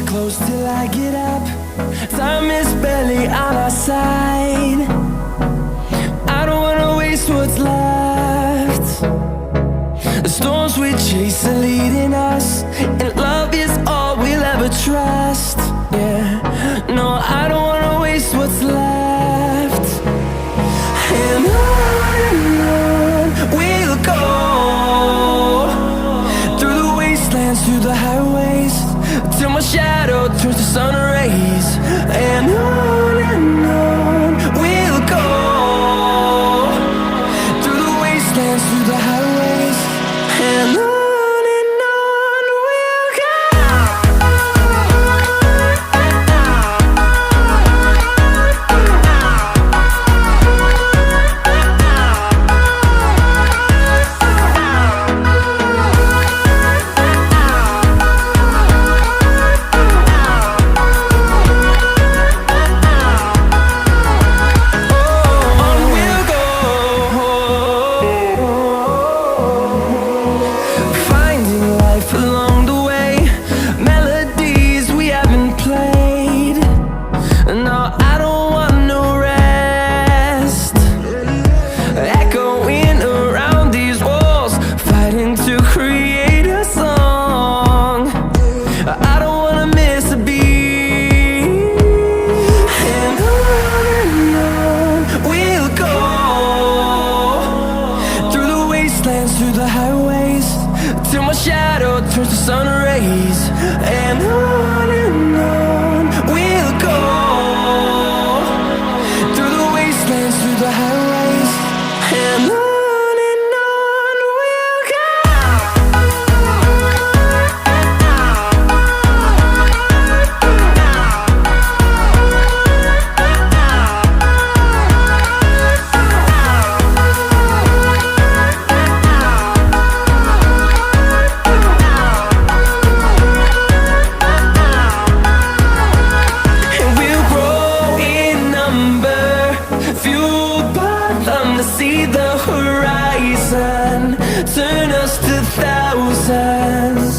Close till I get up. Time is barely on our side. I don't wanna waste what's left. The storms we chase are leading us, and love is all we'll ever trust. Yeah, no, I don't wanna waste what's left. And on we'll go, through the wastelands, through the highways, till my shadow turns to sun rays. And on we'll go, through the wastelands, through the highways, and on we'll go. Through the highways, till my shadow turns to sun rays. And on we'll go, through the wastelands, through the highways, and on we'll go. See the horizon, turn us to thousands.